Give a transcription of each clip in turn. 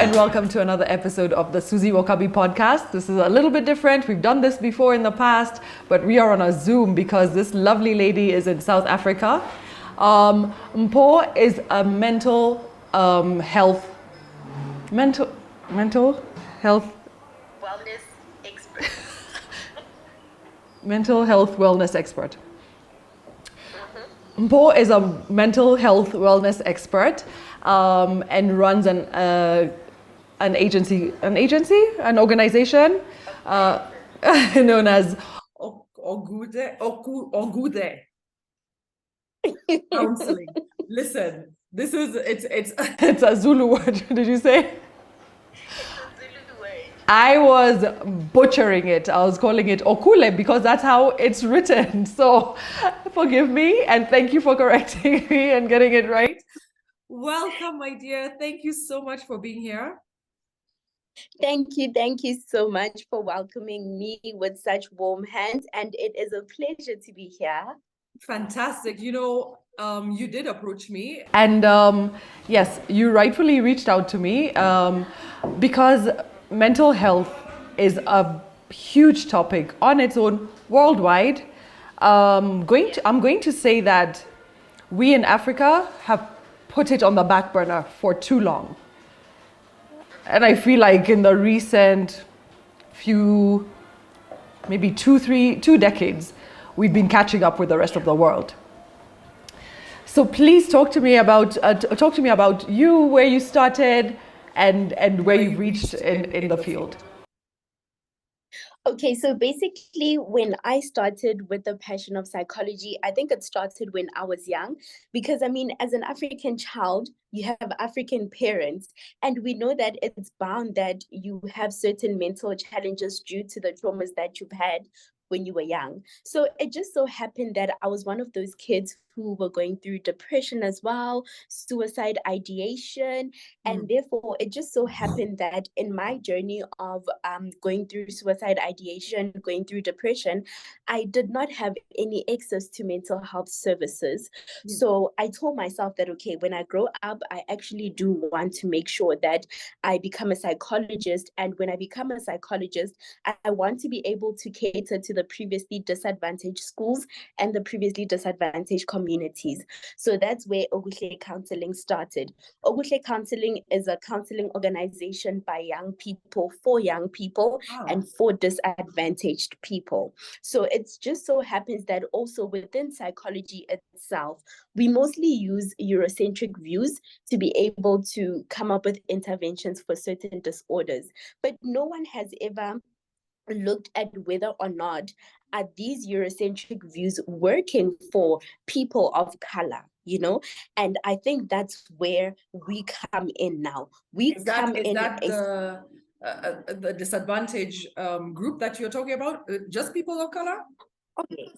and welcome to another episode of the Suzie Wokabi podcast. This is a little bit different. We've done this before in the past, but we are on a Zoom because this lovely lady is in South Africa. Mpo is a mental health wellness expert. mental health wellness expert. Mpo is a mental health wellness expert and runs an organization known as Okuhle Counselling. Listen, it's a Zulu word. Did you say? I was butchering it. I was calling it Okuhle because that's how it's written. So forgive me and thank you for correcting me and getting it right. Welcome, my dear. Thank you so much for being here. Thank you so much for welcoming me with such warm hands, and it is a pleasure to be here. Fantastic. You did approach me. And yes, you rightfully reached out to me because mental health is a huge topic on its own worldwide. I'm going to say that we in Africa have put it on the back burner for too long. And I feel like in the recent few, maybe 2 decades, we've been catching up with the rest of the world. So please talk to me about you, where you started, and where you've reached in the field. Okay, so basically, when I started with the passion of psychology, I think it started when I was young, because as an African child, you have African parents, and we know that it's bound that you have certain mental challenges due to the traumas that you've had when you were young. So it just so happened that I was one of those kids who were going through depression as well, suicide ideation. And therefore, it just so happened that in my journey of going through suicide ideation, going through depression, I did not have any access to mental health services. So I told myself that, okay, when I grow up, I actually do want to make sure that I become a psychologist. And when I become a psychologist, I want to be able to cater to the previously disadvantaged schools and the previously disadvantaged communities. So that's where Okuhle Counselling started. Okuhle Counselling is a counseling organization by young people, for young people, and for disadvantaged people. So it just so happens that also within psychology itself, we mostly use Eurocentric views to be able to come up with interventions for certain disorders. But no one has ever looked at whether or not are these Eurocentric views working for people of color, and I think that's where we come in now. Is that the disadvantaged group that you're talking about? Just people of color? Okay.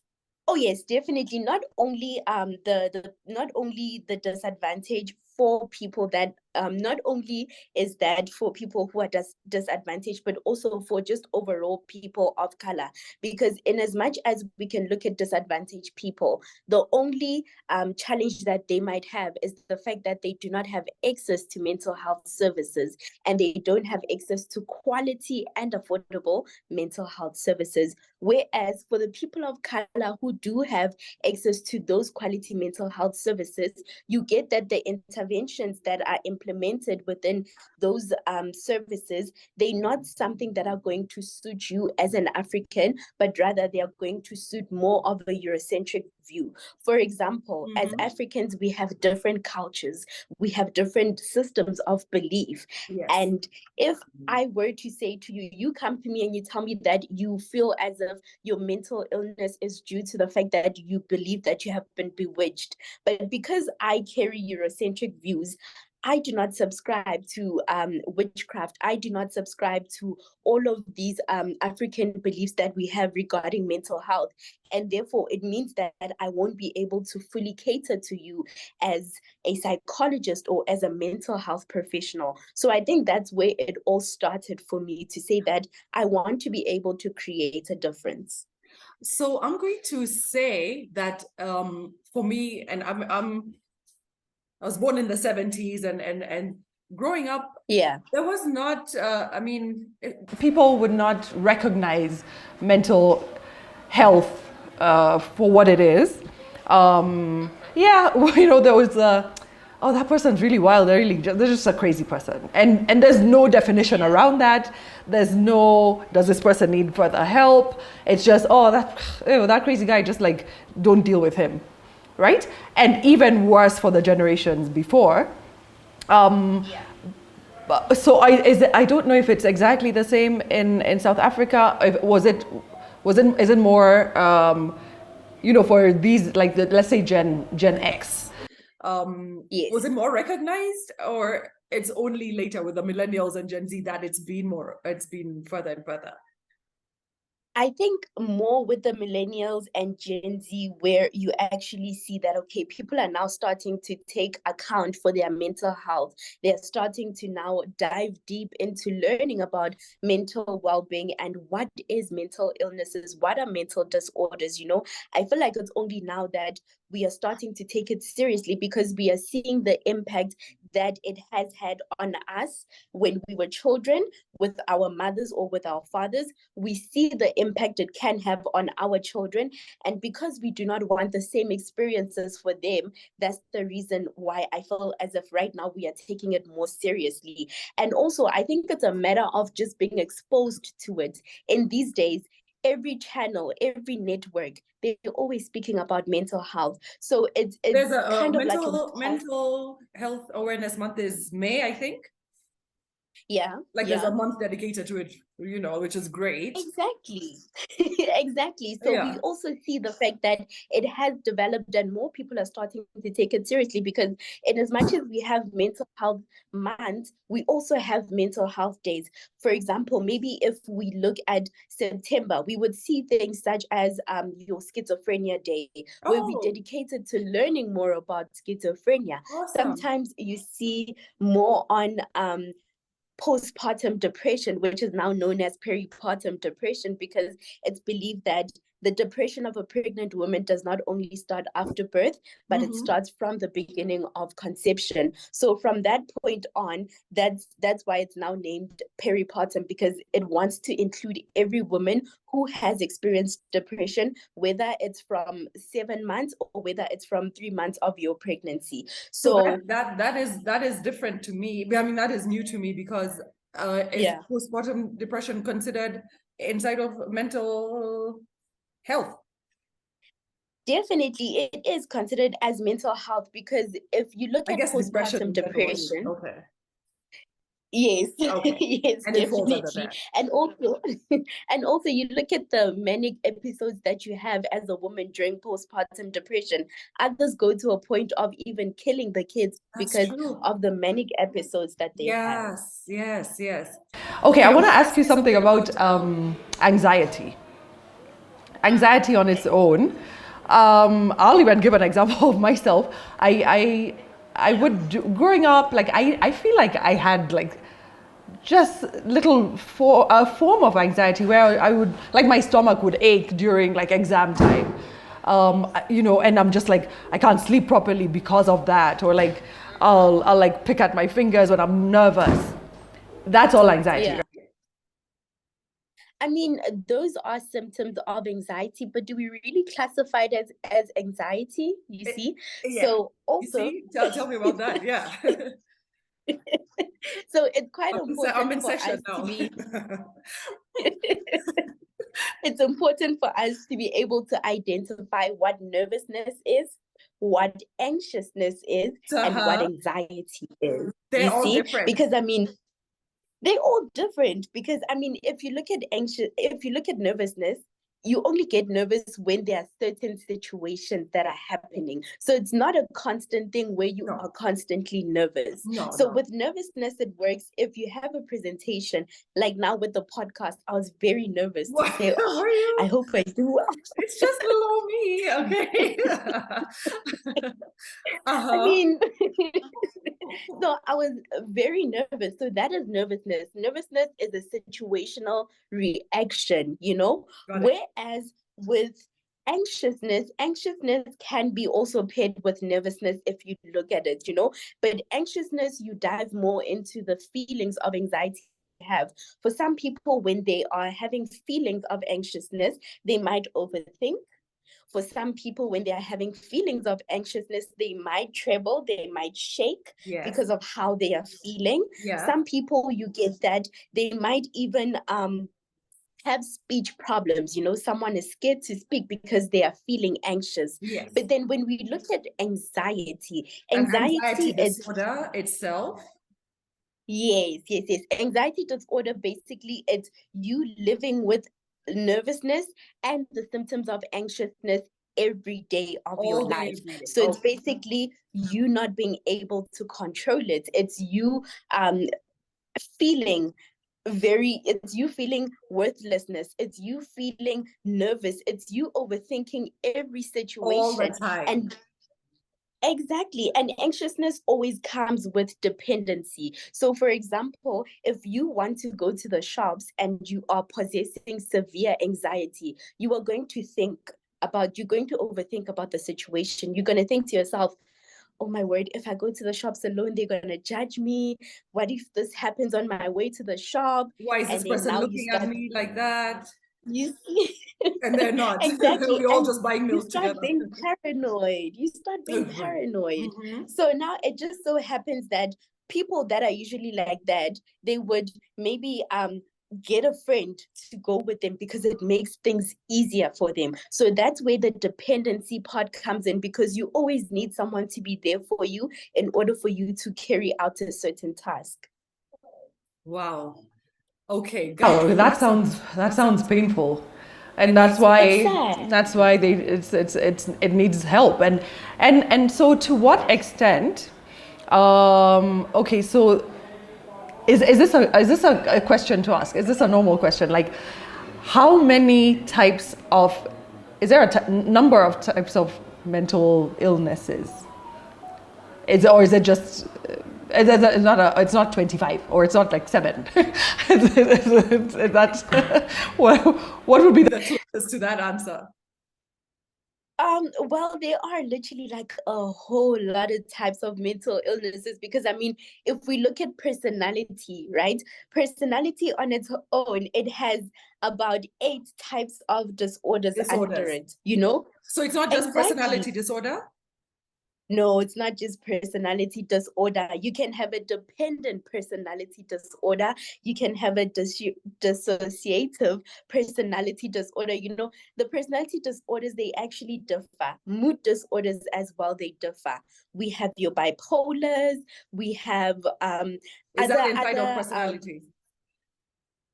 Oh yes, definitely. Not only the disadvantage for people that not only is that for people who are disadvantaged, but also for just overall people of color. Because in as much as we can look at disadvantaged people, the only challenge that they might have is the fact that they do not have access to mental health services, and they don't have access to quality and affordable mental health services. Whereas for the people of color who do have access to those quality mental health services, you get that the interventions that are implemented within those services, they're not something that are going to suit you as an African, but rather they are going to suit more of a Eurocentric view. For example, as Africans, we have different cultures, we have different systems of belief. Yes. And if I were to say to you, you come to me and you tell me that you feel as if your mental illness is due to the fact that you believe that you have been bewitched. But because I carry Eurocentric views, I do not subscribe to witchcraft. I do not subscribe to all of these African beliefs that we have regarding mental health. And therefore, it means that I won't be able to fully cater to you as a psychologist or as a mental health professional. So I think that's where it all started for me, to say that I want to be able to create a difference. So I'm going to say that for me, and I was born in the 70s, and growing up, Yeah. there was not, people would not recognize mental health for what it is. There was oh, that person's really wild. They're just a crazy person. And there's no definition around that. There's no, does this person need further help? It's just, that crazy guy, just like, don't deal with him, right? And even worse for the generations before. So I don't know if it's exactly the same in South Africa. Is it more, for these, like, let's say Gen X? Yes. Was it more recognized, or it's only later with the millennials and Gen Z that it's been further and further? I think more with the millennials and Gen Z, where you actually see that, okay, people are now starting to take account for their mental health. They're starting to now dive deep into learning about mental well-being and what is mental illnesses, what are mental disorders. I feel like it's only now that we are starting to take it seriously, because we are seeing the impact that it has had on us when we were children with our mothers or with our fathers. We see the impact it can have on our children. And because we do not want the same experiences for them, that's the reason why I feel as if right now we are taking it more seriously. And also, I think it's a matter of just being exposed to it. In these days, every channel, every network, they're always speaking about mental health. So it's There's a kind of like mental health awareness month is May, I think. Yeah. There's a month dedicated to it, which is great. Exactly. Exactly. So we also see the fact that it has developed and more people are starting to take it seriously, because in as much as we have mental health months, we also have mental health days. For example, maybe if we look at September, we would see things such as your schizophrenia day, where we dedicated to learning more about schizophrenia. Awesome. Sometimes you see more on postpartum depression, which is now known as peripartum depression, because it's believed that the depression of a pregnant woman does not only start after birth, but it starts from the beginning of conception. So from that point on, that's why it's now named peripartum, because it wants to include every woman who has experienced depression, whether it's from 7 months or whether it's from 3 months of your pregnancy. So that is different to me. I mean, that is new to me, because is postpartum depression considered inside of mental health? Definitely, it is considered as mental health, because if you look at postpartum depression, okay. Yes, okay. yes, And it falls under definitely. that. And also, and also, you look at the manic episodes that you have as a woman during postpartum depression. Others go to a point of even killing the kids because of the manic episodes that they have. Yes. Okay, I want to ask you something about anxiety. Anxiety on its own. I'll even give an example of myself. I would, growing up, like, I feel like I had, like, just a form of anxiety where I would, like, my stomach would ache during, like, exam time. And I'm just like, I can't sleep properly because of that. Or, like, I'll like pick at my fingers when I'm nervous. That's all anxiety. Yeah. I mean, those are symptoms of anxiety, but do we really classify it as anxiety? You see? Yeah. So also, you see? Tell me about that. Yeah. So it's quite important I'm in for session us now. to be it's important for us to be able to identify what nervousness is, what anxiousness is, and what anxiety is. They're all different. Because I mean, they're all different, because I mean, if you look at nervousness, you only get nervous when there are certain situations that are happening. So it's not a constant thing where you are constantly nervous. With nervousness, it works if you have a presentation, like now with the podcast. I was very nervous to say, I hope I do well. It's just below me, okay? I mean, so I was very nervous. So that is nervousness. Nervousness is a situational reaction, Whereas with Anxiousness can be also paired with nervousness if you look at it, but anxiousness, you dive more into the feelings of anxiety you have. For some people, when they are having feelings of anxiousness, they might overthink. For some people, when they are having feelings of anxiousness, they might tremble, they might shake Yes. because of how they are feeling. Yeah. Some people, you get that they might even have speech problems. Someone is scared to speak because they are feeling anxious. Yes. But then when we look at anxiety, An anxiety is disorder itself. yes. Anxiety disorder, basically, it's you living with nervousness and the symptoms of anxiousness every day of your All day, life. every day. So it's basically you not being able to control it. It's you feeling it's you feeling worthlessness, it's you feeling nervous, it's you overthinking every All the situation. time. And exactly. And anxiousness always comes with dependency. So, for example, if you want to go to the shops and you are possessing severe anxiety, you're going to overthink about the situation. You're going to think to yourself, oh my word, if I go to the shops alone, they're going to judge me. What if this happens on my way to the shop? Why is And this then person now you looking at start, me like that? you see, And they're not. exactly. We're all And just buying you milk start together. being paranoid. You start being Right. paranoid. Mm-hmm. So now it just so happens that people that are usually like that, they would maybe get a friend to go with them because it makes things easier for them. So that's where the dependency part comes in, because you always need someone to be there for you in order for you to carry out a certain task. Wow. Okay, Oh, guys. that sounds painful, and It needs It's sad. that's why it needs help. And so to what extent? Okay, so is this a question to ask? Is this a normal question? Like, how many types of is there a number of types of mental illnesses? Is it just it's not 25, or it's not like 7. That's what would be the closest to that answer. Well, there are literally like a whole lot of types of mental illnesses, because I mean, if we look at personality, right? Personality on its own, it has about 8 types of disorders under Disorders. it. So it's not just Exactly. personality disorder? No, it's not just personality disorder. You can have a dependent personality disorder. You can have a dissociative personality disorder. The personality disorders, they actually differ. Mood disorders as well, they differ. We have your bipolars. We have Is that other inside of other personality?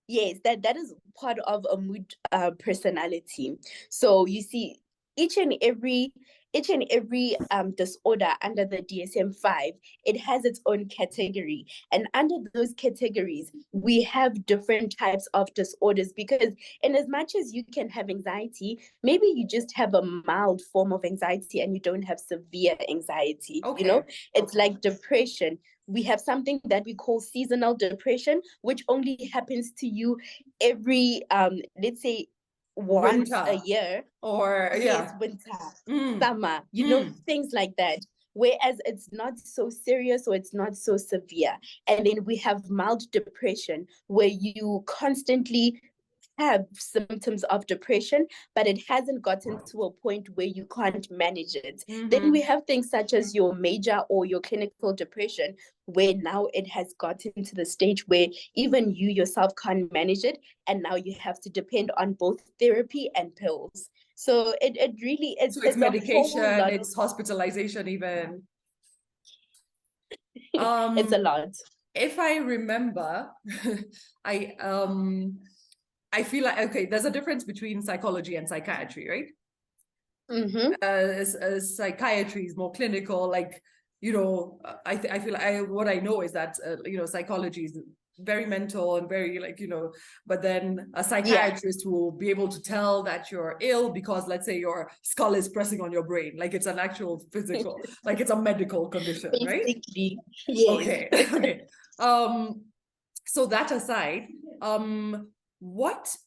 yes, that is part of a mood personality. So you see, each and every disorder under the DSM-5, it has its own category, and under those categories we have different types of disorders, because in as much as you can have anxiety, maybe you just have a mild form of anxiety and you don't have severe anxiety. Okay. It's like depression. We have something that we call seasonal depression, which only happens to you every let's say once a Winter. year. Or Yes, yeah. winter, summer, things like that. Whereas it's not so serious, or it's not so severe. And then we have mild depression, where you constantly have symptoms of depression, but it hasn't gotten to a point where you can't manage it. Then we have things such as your major or your clinical depression, where now it has gotten to the stage where even you yourself can't manage it, and now you have to depend on both therapy and pills. So it really is, So it's it's a medication, whole lot. it's hospitalization even. It's a lot. If I remember, I I feel like, okay, there's a difference between psychology and psychiatry, right? Psychiatry is more clinical, like, I feel what I know is that psychology is very mental and very, like, but then a psychiatrist will be able to tell that you're ill because, let's say, your skull is pressing on your brain, like it's an actual physical, like it's a medical condition, right? Basically, yes. Okay. Okay. So that aside, what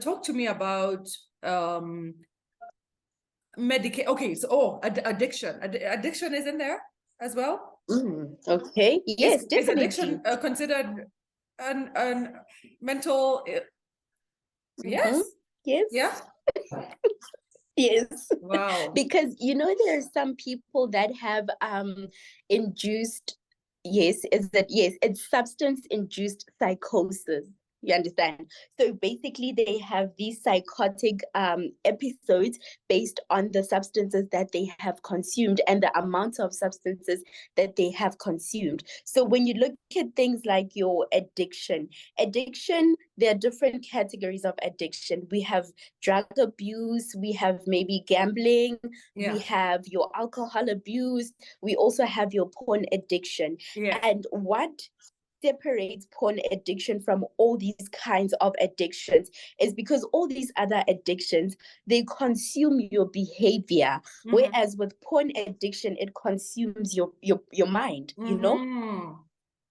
talk to me about Okay, so addiction. Addiction is in there as well. Okay. Yes, Is definitely. addiction considered an mental? Yes. Yes. Yeah. Yes. Wow. Because there are some people that have induced, it's substance induced psychosis. You understand? So basically they have these psychotic episodes based on the substances that they have consumed and the amount of substances that they have consumed. So when you look at things like your addiction, there are different categories of addiction. We have drug abuse, we have maybe gambling, we have your alcohol abuse, we also have your porn addiction. Yeah. And what separates porn addiction from all these kinds of addictions is because all these other addictions, they consume your behavior, whereas with porn addiction, it consumes your mind,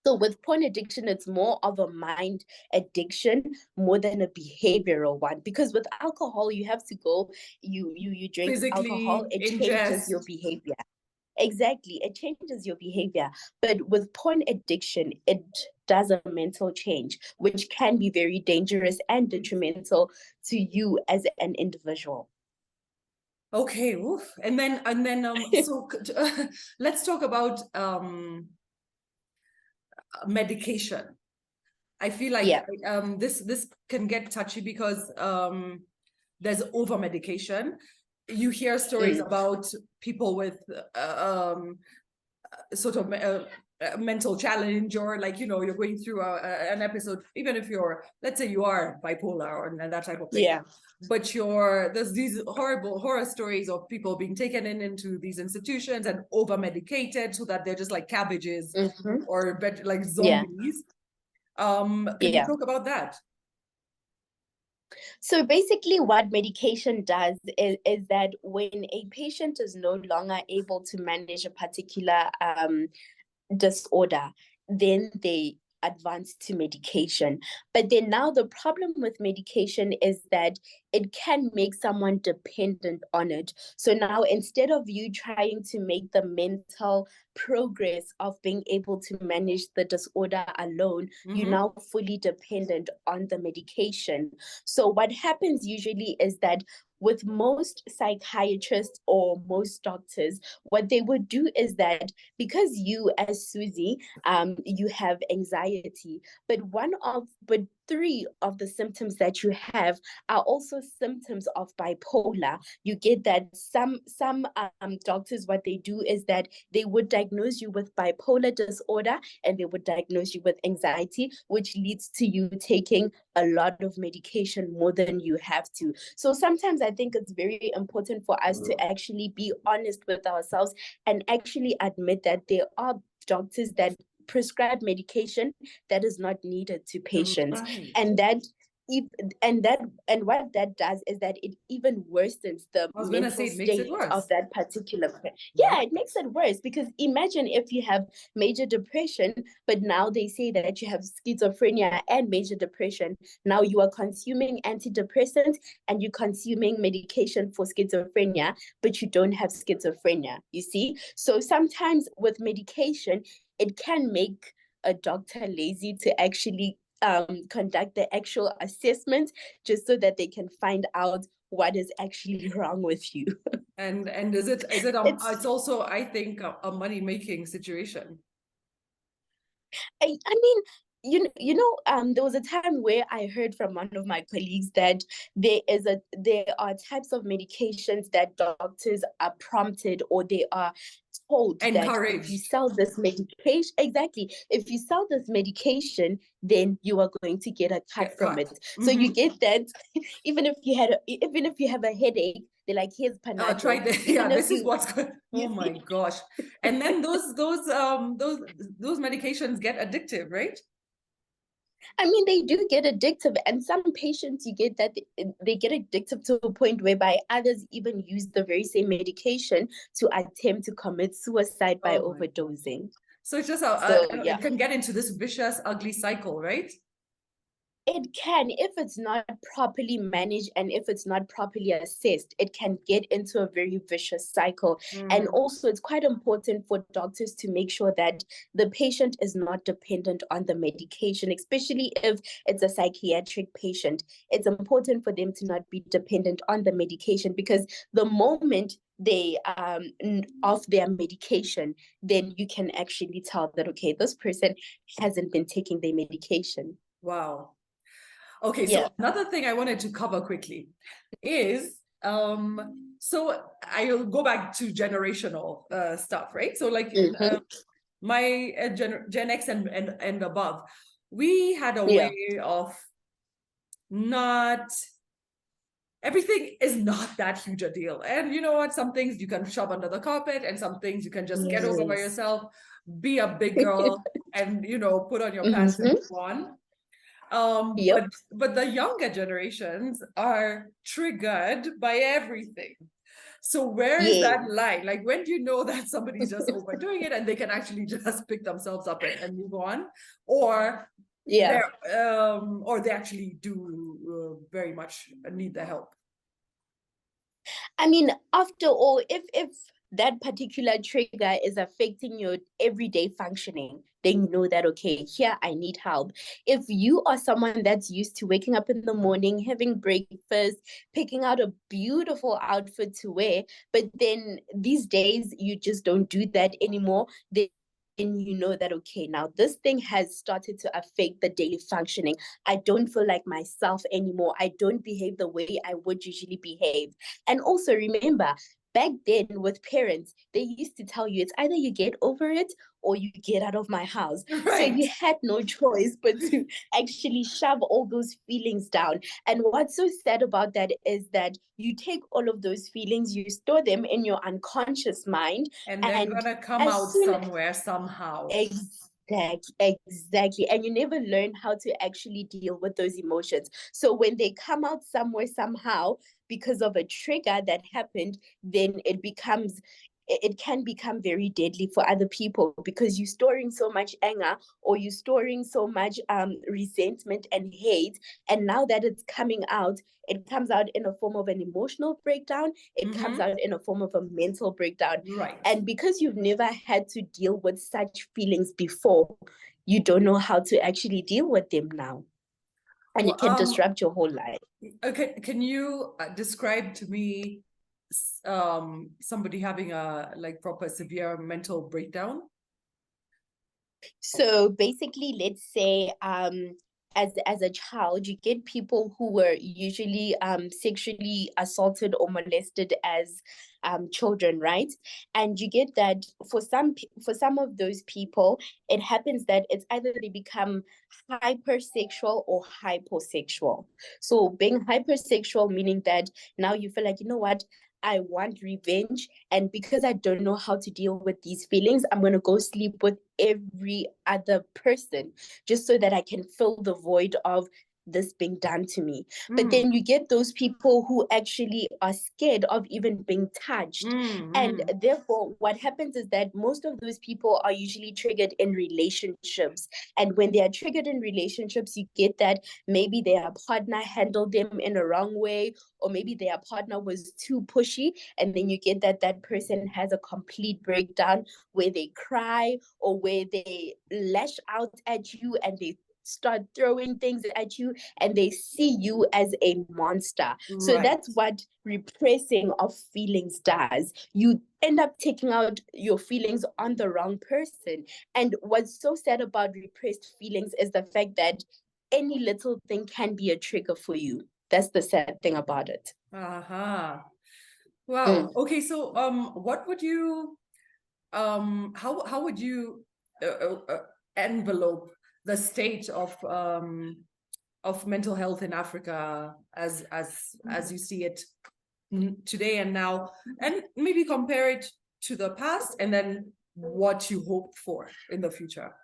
So with porn addiction, it's more of a mind addiction more than a behavioral one. Because with alcohol, you have to go, you drink alcohol, it changes your behavior. Exactly, it changes your behavior. But with porn addiction, it does a mental change, which can be very dangerous and detrimental to you as an individual. Okay, oof. And then so let's talk about medication. I feel like this can get touchy because there's over medication. You hear stories about people with sort of a mental challenge, or like you're going through an episode, even if let's say you are bipolar or that type of thing. Yeah. But there's these horrible horror stories of people being taken into these institutions and over medicated so that they're just like cabbages or like zombies. Can you talk about that? So basically what medication does is that when a patient is no longer able to manage a particular disorder, then they advance to medication. But then now the problem with medication is that it can make someone dependent on it. So now instead of you trying to make the mental progress of being able to manage the disorder alone, you're now fully dependent on the medication. So what happens usually is that with most psychiatrists or most doctors, what they would do is that because you as Suzie, you have anxiety, but three of the symptoms that you have are also symptoms of bipolar. You get that some doctors, what they do is that they would diagnose you with bipolar disorder and they would diagnose you with anxiety, which leads to you taking a lot of medication more than you have to. So sometimes I think it's very important for us to actually be honest with ourselves and actually admit that there are doctors that prescribe medication that is not needed to patients. And what that does is that it even worsens the mental state of that particular person. Yeah, it makes it worse, because imagine if you have major depression, but now they say that you have schizophrenia and major depression. Now you are consuming antidepressants and you're consuming medication for schizophrenia, but you don't have schizophrenia, you see? So sometimes with medication, it can make a doctor lazy to actually conduct the actual assessment, just so that they can find out what is actually wrong with you. And is it it's also, I think, a money-making situation. I mean, there was a time where I heard from one of my colleagues that there are types of medications that doctors are prompted, or they are told that if you sell this medication, if you sell this medication, then you are going to get a cut from it. So you get that even if you have a headache, they're like, here's Panadol. Try this. Yeah, this is what's good. Oh my gosh! And then those medications get addictive, right? I mean, they do get addictive, and some patients, you get that they get addictive to a point whereby others even use the very same medication to attempt to commit suicide by overdosing. So it's just it can get into this vicious, ugly cycle, right? It can, if it's not properly managed and if it's not properly assessed, it can get into a very vicious cycle. And also, it's quite important for doctors to make sure that the patient is not dependent on the medication, especially if it's a psychiatric patient. It's important for them to not be dependent on the medication, because the moment they off their medication, then you can actually tell that, okay, this person hasn't been taking their medication. Wow. Okay, Yeah. so another thing I wanted to cover quickly is so I'll go back to generational stuff, right? So like my Gen X and above, we had a Yeah. way of not, everything is not that huge a deal. And you know what? Some things you can shove under the carpet, and some things you can just get over by Yes. yourself, be a big girl, and put on your pants and move on. Yep. But the younger generations are triggered by everything. So where is Yeah. that line? Like, when do you know that somebody's just overdoing it and they can actually just pick themselves up and move on, or Yeah. they actually do very much need the help? I mean, after all, if that particular trigger is affecting your everyday functioning, then you know that, okay, here I need help. If you are someone that's used to waking up in the morning, having breakfast, picking out a beautiful outfit to wear, but then these days you just don't do that anymore, then you know that, okay, now this thing has started to affect the daily functioning. I don't feel like myself anymore. I don't behave the way I would usually behave. And also remember, back then with parents, they used to tell you it's either you get over it or you get out of my house. So Right. you had no choice but to actually shove all those feelings down. And what's so sad about that is that you take all of those feelings, you store them in your unconscious mind, And they're and gonna come as out soon somewhere somehow. exactly. And you never learn how to actually deal with those emotions. So when they come out somewhere, somehow, because of a trigger that happened, then it can become very deadly for other people, because you're storing so much anger, or you're storing so much resentment and hate. And now that it's coming out, it comes out in a form of an emotional breakdown. It comes out in a form of a mental breakdown. Right. And because you've never had to deal with such feelings before, you don't know how to actually deal with them now. And it can disrupt your whole life. Okay, can you describe to me somebody having a proper severe mental breakdown? So basically, let's say as a child, you get people who were usually sexually assaulted or molested as children, right? And you get that for some of those people, it happens that it's either they become hypersexual or hyposexual. So being hypersexual meaning that now you feel like, you know what, I want revenge. And because I don't know how to deal with these feelings, I'm going to go sleep with every other person just so that I can fill the void of this being done to me. But then you get those people who actually are scared of even being touched. And therefore, what happens is that most of those people are usually triggered in relationships. And when they are triggered in relationships, you get that maybe their partner handled them in a wrong way, or maybe their partner was too pushy, and then you get that that person has a complete breakdown where they cry, or where they lash out at you and they start throwing things at you, and they see you as a monster. So Right. that's what repressing of feelings does. You end up taking out your feelings on the wrong person. And what's so sad about repressed feelings is the fact that any little thing can be a trigger for you. That's the sad thing about it. Wow. Okay, so what would you how would you envelope the state of mental health in Africa as you see it today and now, and maybe compare it to the past, and then what you hope for in the future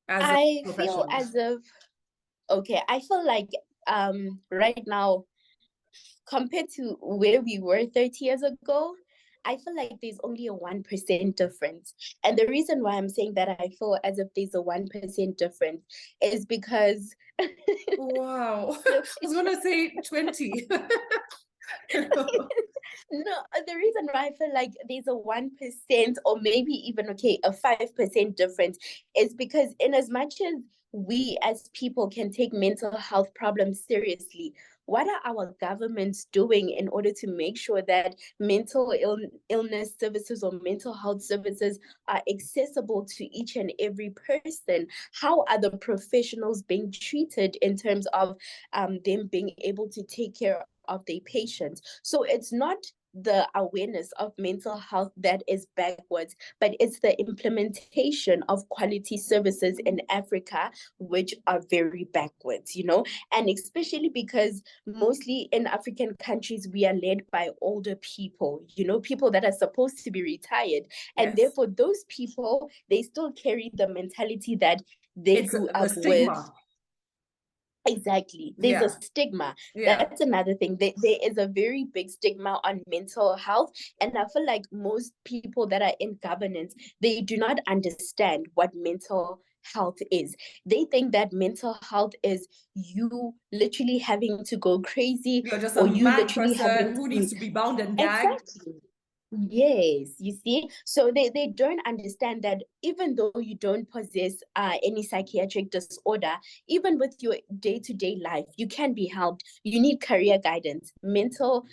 as a I feel professional? as if, okay, I feel like right now, compared to where we were 30 years ago, I feel like there's only a 1% difference. And the reason why I'm saying that I feel as if there's a 1% difference is because Wow. so I was going to say 20. no, the reason why I feel like there's a 1% or maybe even okay, a 5% difference is because in as much as we as people can take mental health problems seriously, what are our governments doing in order to make sure that illness services or mental health services are accessible to each and every person? How are the professionals being treated in terms of them being able to take care of their patients? So it's not the awareness of mental health that is backwards, but it's the implementation of quality services in Africa, which are very backwards, and especially because mostly in African countries, we are led by older people, people that are supposed to be retired. And Yes. therefore, those people, they still carry the mentality that they It's grew the up stigma. with. Exactly. There's a stigma. Yeah. That's another thing. There is a very big stigma on mental health. And I feel like most people that are in governance, they do not understand what mental health is. They think that mental health is you literally having to go crazy You're just a or you mad literally having person who to needs to be bound and gagged. exactly. Yes, you see, so they don't understand that even though you don't possess any psychiatric disorder, even with your day-to-day life, you can be helped. You need career guidance. Mental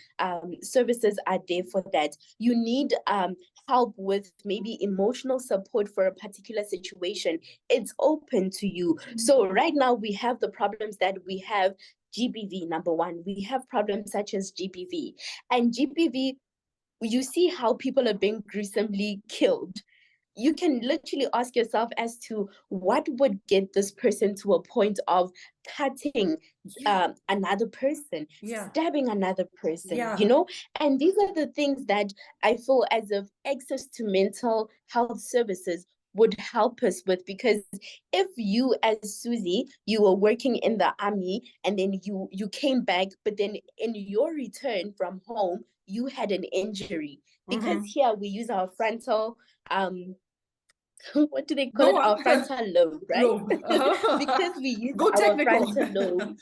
services are there for that. You need help with maybe emotional support for a particular situation. It's open to you. So right now we have the problems that we have. GBV, number one, we have problems such as GBV, and GBV, you see how people are being gruesomely killed. You can literally ask yourself as to what would get this person to a point of cutting another person, stabbing another person, And these are the things that I feel as if access to mental health services would help us with, because if you as Suzie, you were working in the army and then you came back, but then in your return from home you had an injury, because here we use our frontal what do they call it? Our frontal lobe, right? Because we use our frontal lobe.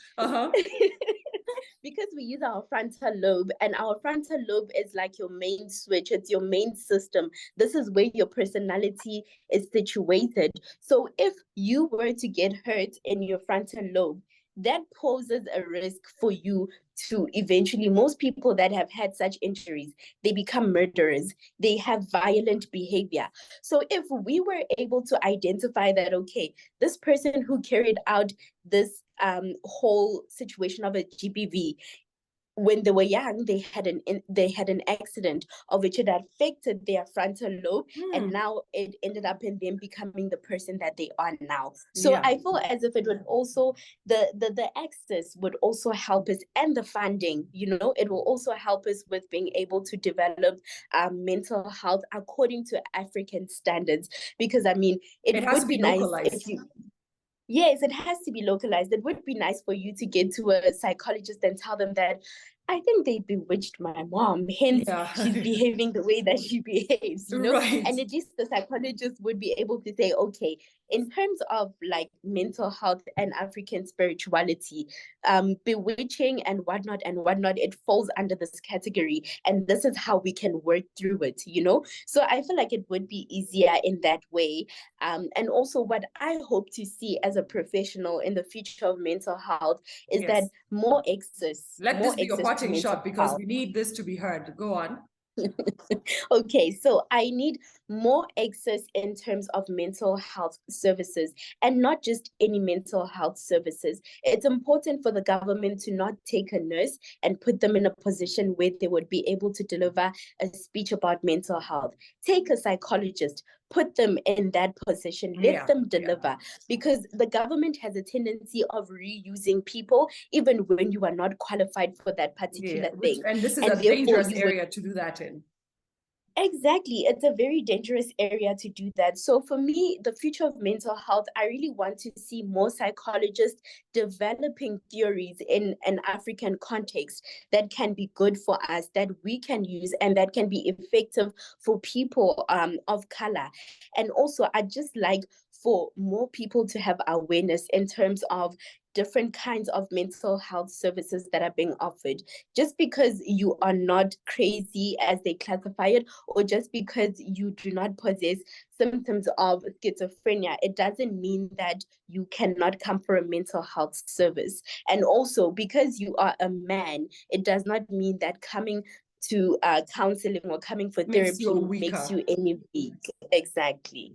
Because we use our frontal lobe, and our frontal lobe is like your main switch, it's your main system. This is where your personality is situated. So if you were to get hurt in your frontal lobe, that poses a risk for you to eventually, most people that have had such injuries, they become murderers, they have violent behavior. So if we were able to identify that, okay, this person who carried out this whole situation of a GBV, when they were young, they had an accident of which it affected their frontal lobe, and now it ended up in them becoming the person that they are now. So I feel as if it would also the access would also help us, and the funding, it will also help us with being able to develop mental health according to African standards. Because I mean, it has would to be be nice localized. if you. Yes, it has to be localized. It would be nice for you to get to a psychologist and tell them that I think they bewitched my mom, hence she's behaving the way that she behaves, Right. And at least the psychologist would be able to say, okay, in terms of like mental health and African spirituality, bewitching and whatnot, it falls under this category. And this is how we can work through it, So I feel like it would be easier in that way. And also what I hope to see as a professional in the future of mental health is that more access. Let this be your access parting shot, because we need this to be heard. Go on. Okay, so I need more access in terms of mental health services, and not just any mental health services. It's important for the government to not take a nurse and put them in a position where they would be able to deliver a speech about mental health. Take a psychologist, put them in that position, let them deliver, because the government has a tendency of reusing people even when you are not qualified for that particular thing. And this is a dangerous area to do that in. Exactly. It's a very dangerous area to do that. So for me, the future of mental health, I really want to see more psychologists developing theories in an African context that can be good for us, that we can use, and that can be effective for people of color. And also, I just like for more people to have awareness in terms of different kinds of mental health services that are being offered. Just because you are not crazy as they classify it, or just because you do not possess symptoms of schizophrenia, it doesn't mean that you cannot come for a mental health service. And also, because you are a man, it does not mean that coming to counseling or coming for Makes you therapy makes weaker. you any weak. Exactly.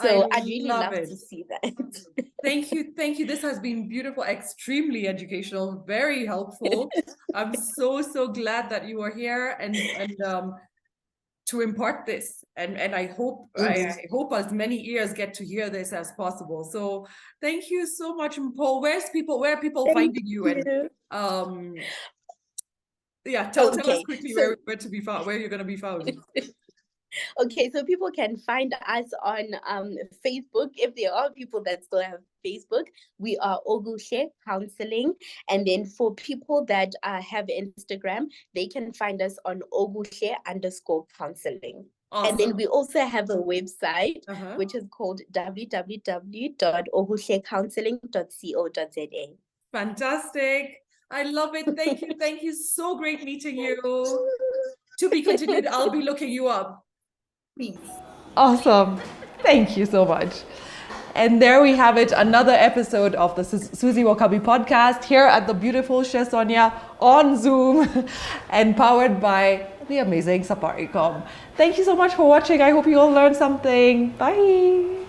I So I'd really love love it. to see that. Thank you. Thank you. This has been beautiful, extremely educational, very helpful. I'm so, so glad that you are here and to impart this. And I hope Mhm. I hope as many ears get to hear this as possible. So thank you so much, Paul. Where are people Thank finding you? And you. um yeah, tell us Okay, quickly so where to be found, where you're gonna be found. okay, so people can find us on Facebook. If there are people that still have Facebook, we are Okuhle Counselling. And then for people that have Instagram, they can find us on Okuhle_counseling. And then Awesome. we also have a website, Uh-huh. which is called www.okuhlecounseling.co.za. Fantastic. I love it. Thank you. Thank you. So great meeting you. To be continued. I'll be looking you up. Peace. Awesome. Thank you so much. And there we have it, another episode of the Suzie Wokabi podcast here at the beautiful Chez Sonia on Zoom and powered by the amazing Safaricom. Thank you so much for watching. I hope you all learned something. Bye.